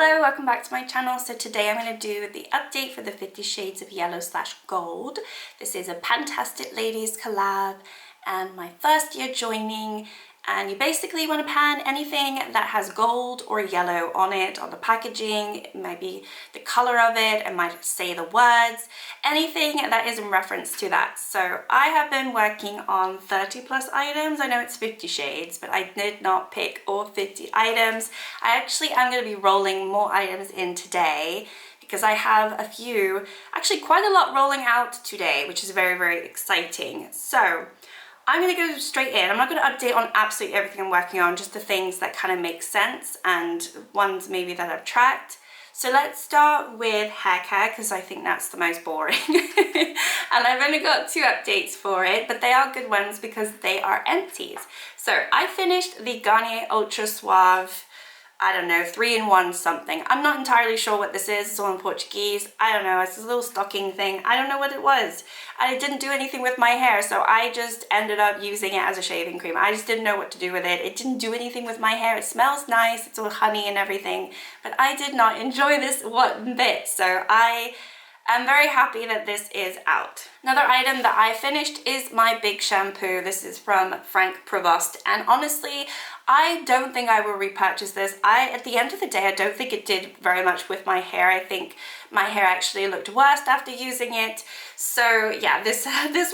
Hello, welcome back to my channel. So today I'm going to do the update for the 50 Shades of Yellow / Gold. This is a Pantastic Ladies collab and my first year joining, and you basically want to pan anything that has gold or yellow on it, on the packaging. It might be the color of it, it might say the words, anything that is in reference to that. So I have been working on 30 plus items. I know it's 50 shades, but I did not pick all 50 items. I actually am going to be rolling more items in today because I have a few, actually quite a lot rolling out today, which is very, very exciting. So I'm going to go straight in. I'm not going to update on absolutely everything I'm working on, just the things that kind of make sense and ones maybe that I've tracked. So let's start with hair care because I think that's the most boring. And I've only got 2 updates for it, but they are good ones because they are empties. So I finished the Garnier Ultra Suave, I don't know, 3-in-1 something. I'm not entirely sure what this is. It's all in Portuguese. I don't know. It's this little stocking thing. I don't know what it was. And it didn't do anything with my hair, so I just ended up using it as a shaving cream. I just didn't know what to do with it. It didn't do anything with my hair. It smells nice. It's all honey and everything, but I did not enjoy this one bit. So I'm very happy that this is out. Another item that I finished is my big shampoo. This is from Frank Provost, and honestly, I don't think I will repurchase this. At the end of the day, I don't think it did very much with my hair. I think my hair actually looked worse after using it. So yeah, this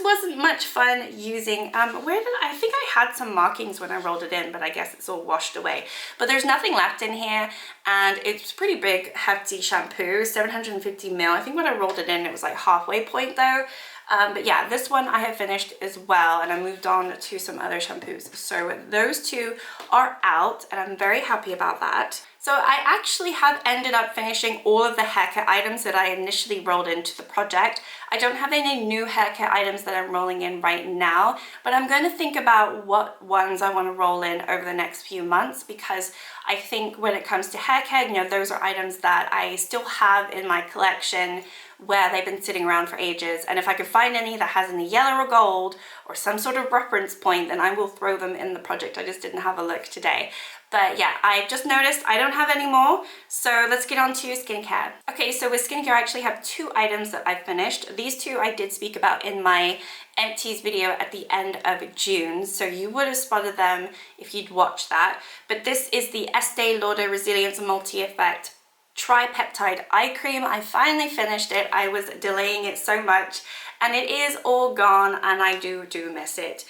wasn't much fun using. I think I had some markings when I rolled it in, but I guess it's all washed away. But there's nothing left in here, and it's pretty big, hefty shampoo, 750 ml. I think when I rolled it in, it was like halfway point though. But yeah, this one I have finished as well, and I moved on to some other shampoos. So those 2 are out, and I'm very happy about that. So I actually have ended up finishing all of the haircare items that I initially rolled into the project. I don't have any new haircare items that I'm rolling in right now, but I'm going to think about what ones I want to roll in over the next few months, because I think when it comes to haircare, you know, those are items that I still have in my collection where they've been sitting around for ages, and if I can find any that has any yellow or gold or some sort of reference point, then I will throw them in the project. I just didn't have a look today. But yeah, I just noticed I don't have any more, so let's get on to skincare. Okay, so with skincare, I actually have 2 items that I finished. These 2 I did speak about in my empties video at the end of June, so you would have spotted them if you'd watched that. But this is the Estee Lauder Resilience Multi-Effect Tripeptide Eye Cream. I finally finished it. I was delaying it so much, and it is all gone, and I do miss it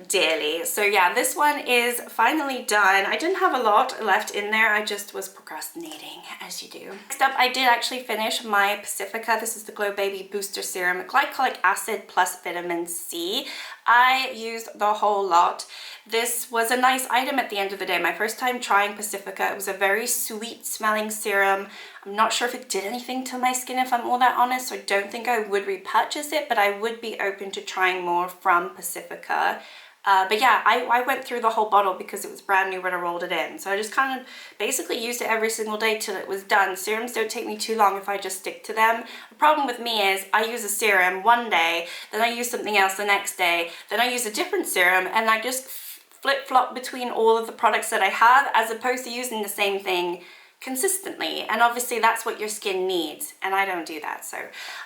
dearly. So yeah, this one is finally done. I didn't have a lot left in there. I just was procrastinating, as you do. Next up, I did actually finish my Pacifica. This is the Glow Baby Booster Serum, Glycolic Acid plus Vitamin C. I used the whole lot. This was a nice item at the end of the day. My first time trying Pacifica. It was a very sweet smelling serum. I'm not sure if it did anything to my skin, if I'm all that honest, so I don't think I would repurchase it, but I would be open to trying more from Pacifica. But yeah, I went through the whole bottle because it was brand new when I rolled it in. So I just kind of basically used it every single day till it was done. Serums don't take me too long if I just stick to them. The problem with me is I use a serum one day, then I use something else the next day, then I use a different serum, and I just flip-flop between all of the products that I have, as opposed to using the same thing consistently. And obviously that's what your skin needs, and I don't do that. So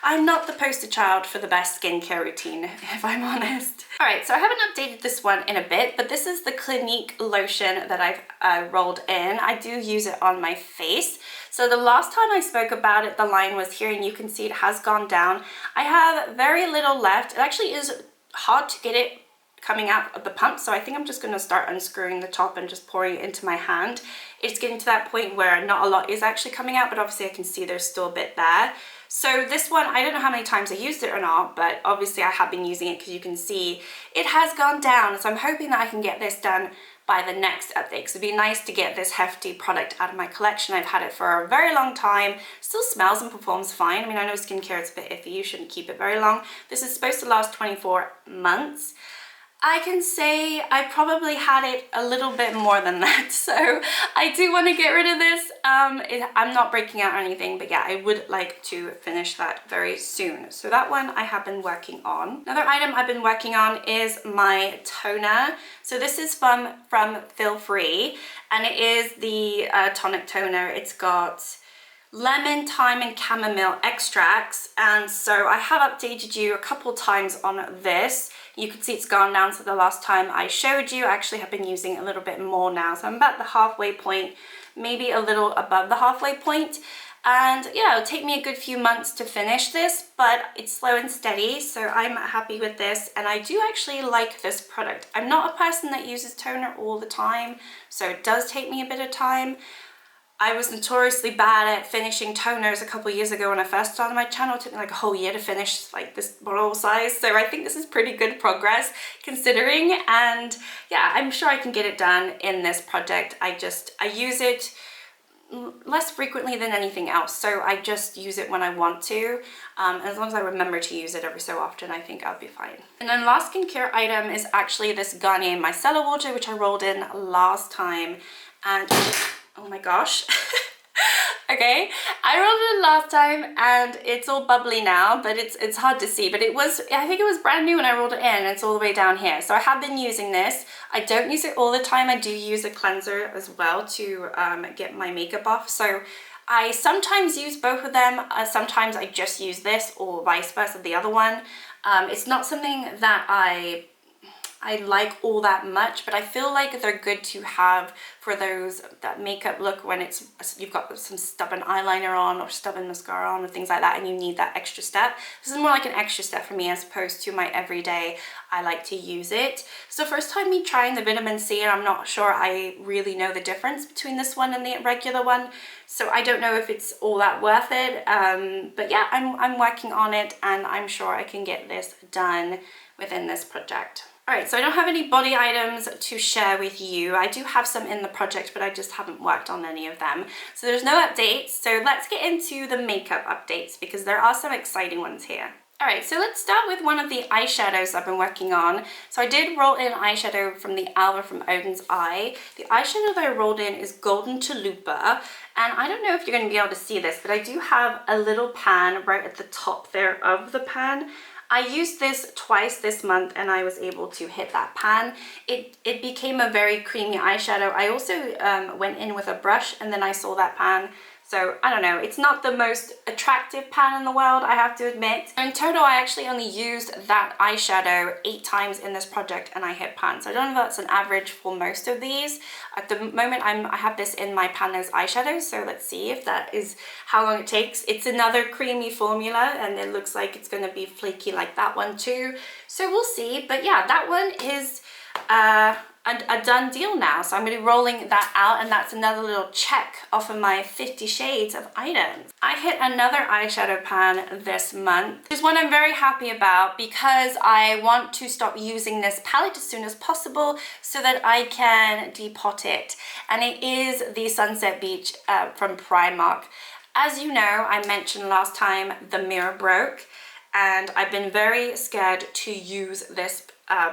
I'm not the poster child for the best skincare routine, if I'm honest. All right, so I haven't updated this one in a bit, but this is the Clinique lotion that I've rolled in. I do use it on my face. So the last time I spoke about it, the line was here, and you can see it has gone down. I have very little left. It actually is hard to get it coming out of the pump, so I think I'm just going to start unscrewing the top and just pouring it into my hand. It's getting to that point where not a lot is actually coming out, but obviously I can see there's still a bit there. So this one, I don't know how many times I used it or not, but obviously I have been using it because you can see it has gone down. So I'm hoping that I can get this done by the next update, because it'd be nice to get this hefty product out of my collection. I've had it for a very long time, still smells and performs fine. I mean, I know skincare is a bit iffy, you shouldn't keep it very long. This is supposed to last 24 months. I can say I probably had it a little bit more than that, so I do want to get rid of this. I'm not breaking out or anything, but yeah, I would like to finish that very soon. So that one I have been working on. Another item I've been working on is my toner. So this is from Feel Free, and it is the tonic toner. It's got lemon, thyme and chamomile extracts, and so I have updated you a couple times on this. You can see it's gone down, so the last time I showed you, I actually have been using a little bit more now, so I'm about the halfway point, maybe a little above the halfway point. And yeah, it'll take me a good few months to finish this, but it's slow and steady, so I'm happy with this, and I do actually like this product. I'm not a person that uses toner all the time, so it does take me a bit of time. I was notoriously bad at finishing toners a couple years ago when I first started my channel. It took me like a whole year to finish like this bottle size, so I think this is pretty good progress considering, and yeah, I'm sure I can get it done in this project. I use it less frequently than anything else, so I just use it when I want to, and as long as I remember to use it every so often, I think I'll be fine. And then last skincare item is actually this Garnier Micellar Water, which I rolled in last time, and oh my gosh. Okay, I rolled it in last time and it's all bubbly now, but it's hard to see, but I think it was brand new when I rolled it in, and it's all the way down here. So I have been using this. I don't use it all the time. I do use a cleanser as well to get my makeup off. So I sometimes use both of them. Sometimes I just use this, or vice versa, the other one. It's not something that I like all that much, but I feel like they're good to have for that makeup look when you've got some stubborn eyeliner on or stubborn mascara on or things like that, and you need that extra step. This is more like an extra step for me as opposed to my everyday. I like to use it. So first time me trying the vitamin C, and I'm not sure I really know the difference between this one and the regular one, so I don't know if it's all that worth it, but yeah, I'm working on it, and I'm sure I can get this done within this project. Alright, so I don't have any body items to share with you. I do have some in the project, but I just haven't worked on any of them. So there's no updates. So let's get into the makeup updates, because there are some exciting ones here. Alright, so let's start with one of the eyeshadows I've been working on. So I did roll in eyeshadow from the Alba from Oden's Eye. The eyeshadow that I rolled in is Golden Chalupa, and I don't know if you're going to be able to see this, but I do have a little pan right at the top there of the pan. I used this twice this month and I was able to hit that pan. It became a very creamy eyeshadow. I also went in with a brush and then I saw that pan. So I don't know, it's not the most attractive pan in the world, I have to admit. In total, I actually only used that eyeshadow 8 times in this project and I hit pan. So I don't know if that's an average for most of these. At the moment, I have this in my pan as eyeshadow, so let's see if that is how long it takes. It's another creamy formula and it looks like it's gonna be flaky like that one too. So we'll see, but yeah, that one is a done deal now. So I'm going to be rolling that out, and that's another little check off of my 50 shades of items. I hit another eyeshadow pan this month, which is one I'm very happy about because I want to stop using this palette as soon as possible so that I can depot it. And it is the Sunset Beach from Primark. As you know, I mentioned last time the mirror broke, and I've been very scared to use this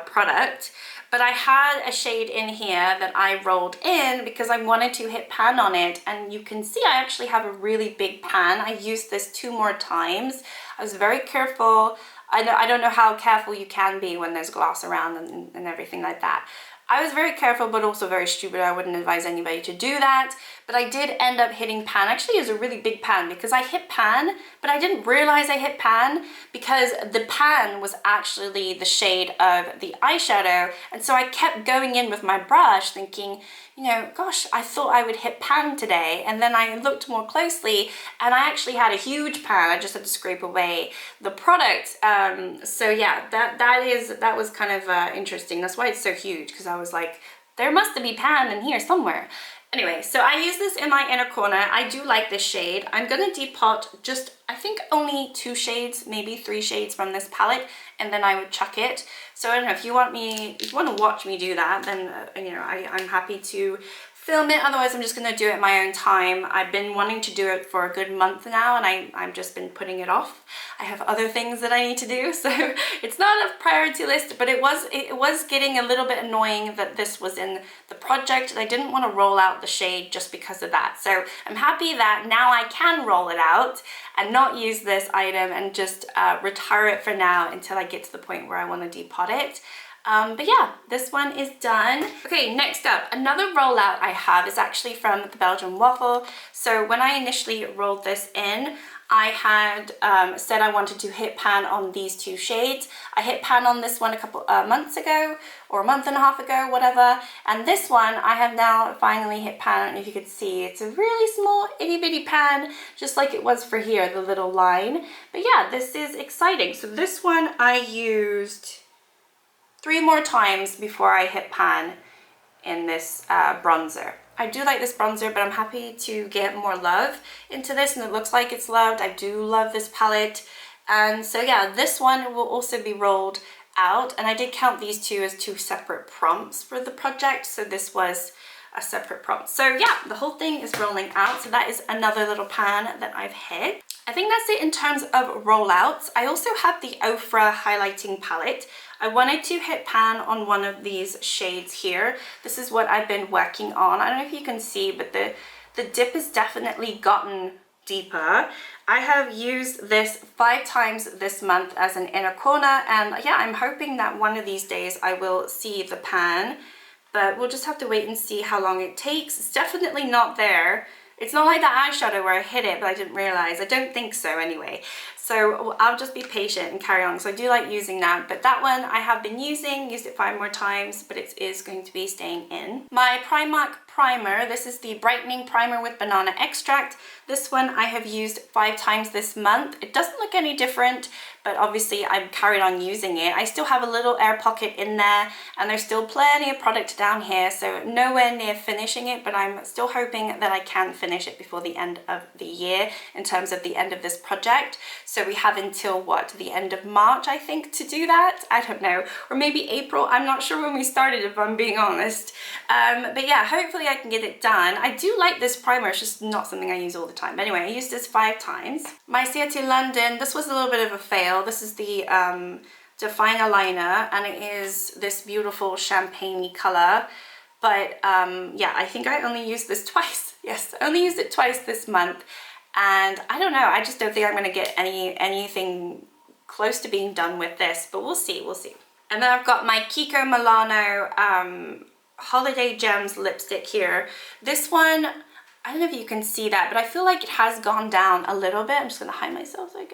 product, but I had a shade in here that I rolled in because I wanted to hit pan on it, and you can see I actually have a really big pan. I used this 2 more times. I was very careful. I don't know how careful you can be when there's glass around and everything like that. I was very careful, but also very stupid. I wouldn't advise anybody to do that. But I did end up hitting pan. Actually, it was a really big pan because I hit pan, but I didn't realize I hit pan because the pan was actually the shade of the eyeshadow. And so I kept going in with my brush thinking, you know, gosh, I thought I would hit pan today. And then I looked more closely and I actually had a huge pan. I just had to scrape away the product. So yeah, that was kind of interesting. That's why it's so huge, because I was like, there must be pan in here somewhere. Anyway, so I use this in my inner corner. I do like this shade. I'm gonna depot just, I think only 2 shades, maybe 3 shades from this palette, and then I would chuck it. So I don't know, if you want to watch me do that, then you know, I'm happy to film it. Otherwise, I'm just gonna do it at my own time. I've been wanting to do it for a good month now, and I've just been putting it off. I have other things that I need to do, so it's not a priority list, but it was getting a little bit annoying that this was in the project, and I didn't want to roll out the shade just because of that. So I'm happy that now I can roll it out and not use this item and just retire it for now until I get to the point where I want to depot it. But yeah, this one is done. Okay, next up, another rollout I have is actually from the Belgian Waffle. So when I initially rolled this in, I had said I wanted to hit pan on these two shades. I hit pan on this one a couple months ago, or a month and a half ago, whatever. And this one I have now finally hit pan. I don't know if you could see, it's a really small itty bitty pan, just like it was for here, the little line. But yeah, this is exciting. So this one I used 3 more times before I hit pan in this bronzer. I do like this bronzer, but I'm happy to get more love into this, and it looks like it's loved. I do love this palette. And so yeah, this one will also be rolled out, and I did count these two as 2 separate prompts for the project, so this was a separate prompt. So yeah, the whole thing is rolling out, so that is another little pan that I've hit. I think that's it in terms of rollouts. I also have the Ofra highlighting palette. I wanted to hit pan on one of these shades here. This is what I've been working on. I don't know if you can see, but the dip has definitely gotten deeper. I have used this 5 times this month as an inner corner, and yeah, I'm hoping that one of these days I will see the pan, but we'll just have to wait and see how long it takes. It's definitely not there. It's not like that eyeshadow where I hit it, but I didn't realize. I don't think so anyway. So I'll just be patient and carry on. So I do like using that, but that one I have been used it 5 more times, but it is going to be staying in. My Primark primer, this is the brightening primer with banana extract. This one I have used 5 times this month. It doesn't look any different, but obviously I've carried on using it. I still have a little air pocket in there, and there's still plenty of product down here, so nowhere near finishing it, but I'm still hoping that I can finish it before the end of the year in terms of the end of this project. So we have until what, the end of March, I think, to do that. I don't know, or maybe April. I'm not sure when we started, if I'm being honest. But yeah, hopefully I can get it done. I do like this primer, it's just not something I use all the time. But anyway, I used this 5 times. My CRT London, this was a little bit of a fail. This is the Definer liner, and it is this beautiful champagne-y color. But yeah, I think I only used this twice. Yes, I only used it twice this month. And I don't know, I just don't think I'm going to get anything close to being done with this, but we'll see, we'll see. And then I've got my Kiko Milano Holiday Gems lipstick here. This one, I don't know if you can see that, but I feel like it has gone down a little bit. I'm just going to hide myself so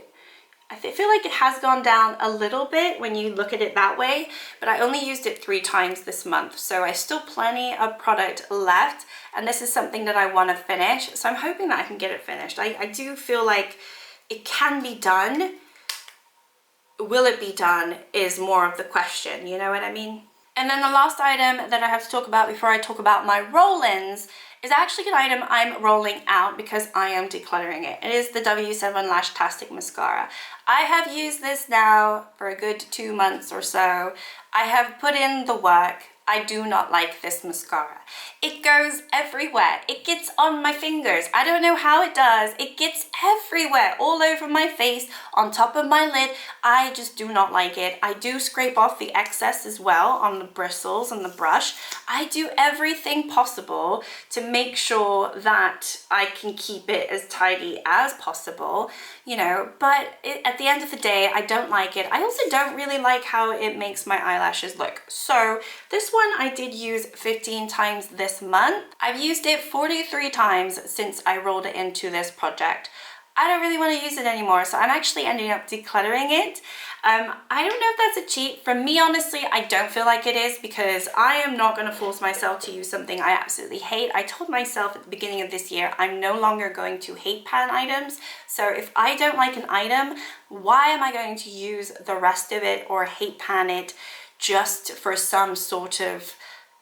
I feel like it has gone down a little bit when you look at it that way, but I only used it 3 times this month, so I still plenty of product left, and this is something that I want to finish, so I'm hoping that I can get it finished. I do feel like it can be done. Will it be done is more of the question, you know what I mean? And then the last item that I have to talk about before I talk about my roll-ins is actually an item I'm rolling out because I am decluttering it. It is the W7 Lashtastic Mascara. I have used this now for a good 2 months or so. I have put in the work. I do not like this mascara. It goes everywhere. It gets on my fingers. I don't know how it does. It gets everywhere, all over my face, on top of my lid. I just do not like it. I do scrape off the excess as well on the bristles and the brush. I do everything possible to make sure that I can keep it as tidy as possible, you know, but at the end of the day, I don't like it. I also don't really like how it makes my eyelashes look. So this one I did use 15 times this month. I've used it 43 times since I rolled it into this project. I don't really want to use it anymore, so I'm actually ending up decluttering it. I don't know if that's a cheat. For me, honestly, I don't feel like it is, because I am not going to force myself to use something I absolutely hate. I told myself at the beginning of this year, I'm no longer going to hate pan items. So if I don't like an item, why am I going to use the rest of it or hate pan it just for some sort of,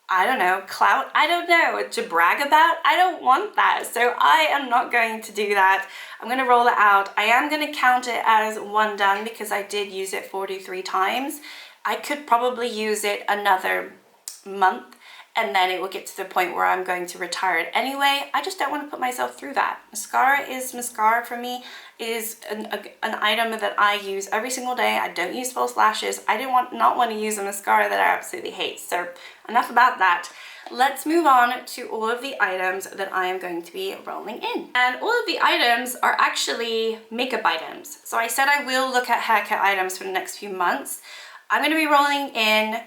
I don't know, clout? I don't know, to brag about? I don't want that. So I am not going to do that. I'm going to roll it out. I am going to count it as 1 done because I did use it 43 times. I could probably use it another month and then it will get to the point where I'm going to retire it anyway. I just don't want to put myself through that. Mascara is mascara for me. It is an item that I use every single day. I don't use false lashes. I not want to use a mascara that I absolutely hate. So enough about that. Let's move on to all of the items that I am going to be rolling in. And all of the items are actually makeup items. So I said I will look at haircare items for the next few months. I'm going to be rolling in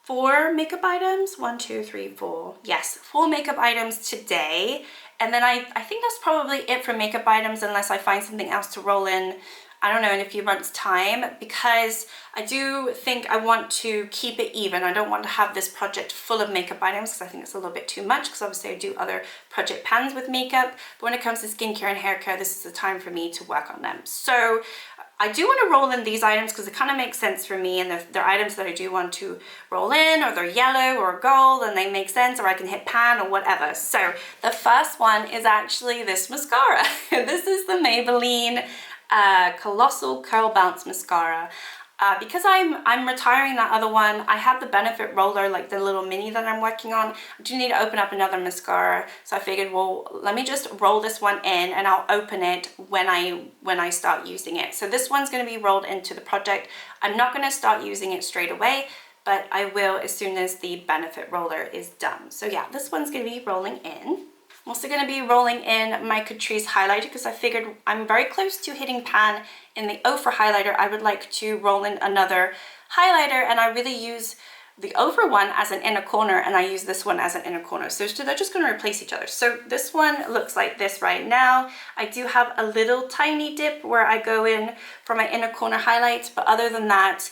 4 makeup items. 1, 2, 3, 4. Yes, 4 makeup items today. And then I think that's probably it for makeup items unless I find something else to roll in, I don't know, in a few months' time, because I do think I want to keep it even. I don't want to have this project full of makeup items because I think it's a little bit too much, because obviously I do other project pans with makeup. But when it comes to skincare and hair care, this is the time for me to work on them. So I do want to roll in these items because it kind of makes sense for me, and they're items that I do want to roll in, or they're yellow or gold and they make sense, or I can hit pan or whatever. So the first one is actually this mascara. This is the Maybelline Colossal Curl Bounce Mascara. Because I'm retiring that other one, I have the Benefit roller, like the little mini that I'm working on. I do need to open up another mascara, so I figured, well, let me just roll this one in and I'll open it when I start using it. So this one's going to be rolled into the project. I'm not going to start using it straight away, but I will as soon as the Benefit roller is done. So yeah, this one's going to be rolling in. I'm also going to be rolling in my Catrice highlighter because I figured I'm very close to hitting pan in the Ofra highlighter. I would like to roll in another highlighter, and I really use the Ofra one as an inner corner, and I use this one as an inner corner. So they're just going to replace each other. So this one looks like this right now. I do have a little tiny dip where I go in for my inner corner highlights, but other than that,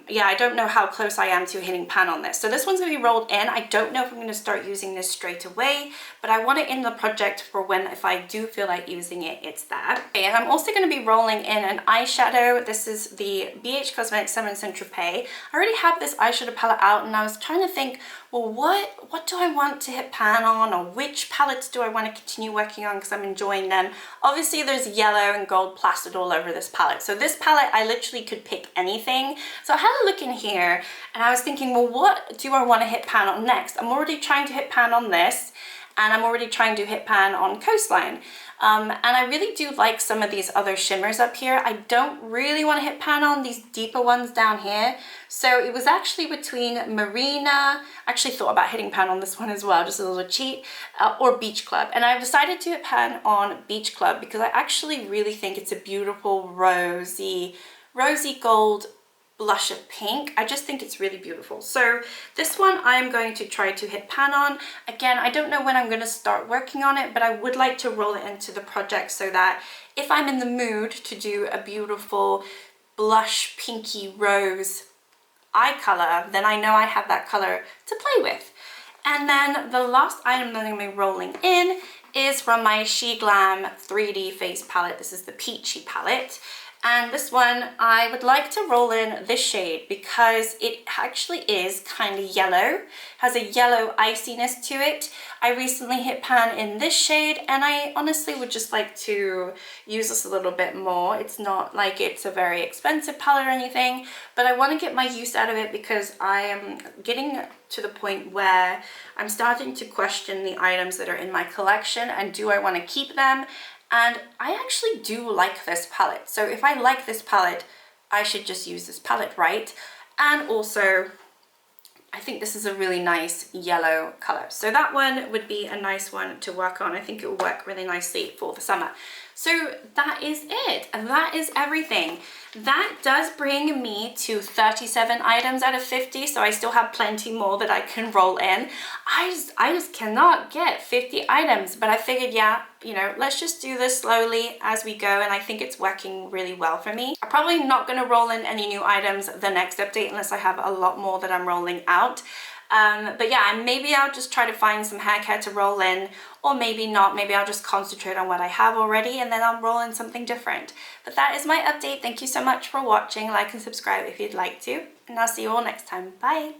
yeah, I don't know how close I am to hitting pan on this. So this one's going to be rolled in. I don't know if I'm going to start using this straight away, but I want it in the project for when, if I do feel like using it, it's that. Okay, and I'm also going to be rolling in an eyeshadow. This is the BH Cosmetics 7 Saint Tropez. I already have this eyeshadow palette out, and I was trying to think, well, what do I want to hit pan on, or which palettes do I want to continue working on because I'm enjoying them. Obviously there's yellow and gold plastered all over this palette. So this palette, I literally could pick anything. So I had a look in here and I was thinking, well, what do I want to hit pan on next? I'm already trying to hit pan on this, and I'm already trying to hit pan on Coastline. And I really do like some of these other shimmers up here. I don't really want to hit pan on these deeper ones down here. So it was actually between Marina, I actually thought about hitting pan on this one as well, just a little cheat, or Beach Club. And I've decided to hit pan on Beach Club because I actually really think it's a beautiful rosy gold blush of pink. I just think it's really beautiful. So this one I'm going to try to hit pan on. Again, I don't know when I'm going to start working on it, but I would like to roll it into the project so that if I'm in the mood to do a beautiful blush pinky rose eye color, then I know I have that color to play with. And then the last item that I'm going to be rolling in is from my She Glam 3D Face Palette. This is the Peachy palette. And this one, I would like to roll in this shade because it actually is kind of yellow, has a yellow iciness to it. I recently hit pan in this shade, and I honestly would just like to use this a little bit more. It's not like it's a very expensive palette or anything, but I want to get my use out of it because I am getting to the point where I'm starting to question the items that are in my collection, and do I want to keep them? And I actually do like this palette. So if I like this palette, I should just use this palette, right? And also, I think this is a really nice yellow color. So that one would be a nice one to work on. I think it will work really nicely for the summer. So that is it. And that is everything. That does bring me to 37 items out of 50. So I still have plenty more that I can roll in. I just cannot get 50 items, but I figured, yeah, you know, let's just do this slowly as we go. And I think it's working really well for me. I'm probably not going to roll in any new items the next update unless I have a lot more that I'm rolling out. But yeah, maybe I'll just try to find some hair care to roll in, or maybe not. Maybe I'll just concentrate on what I have already and then I'll roll in something different. But that is my update. Thank you so much for watching. Like and subscribe if you'd like to, and I'll see you all next time. Bye.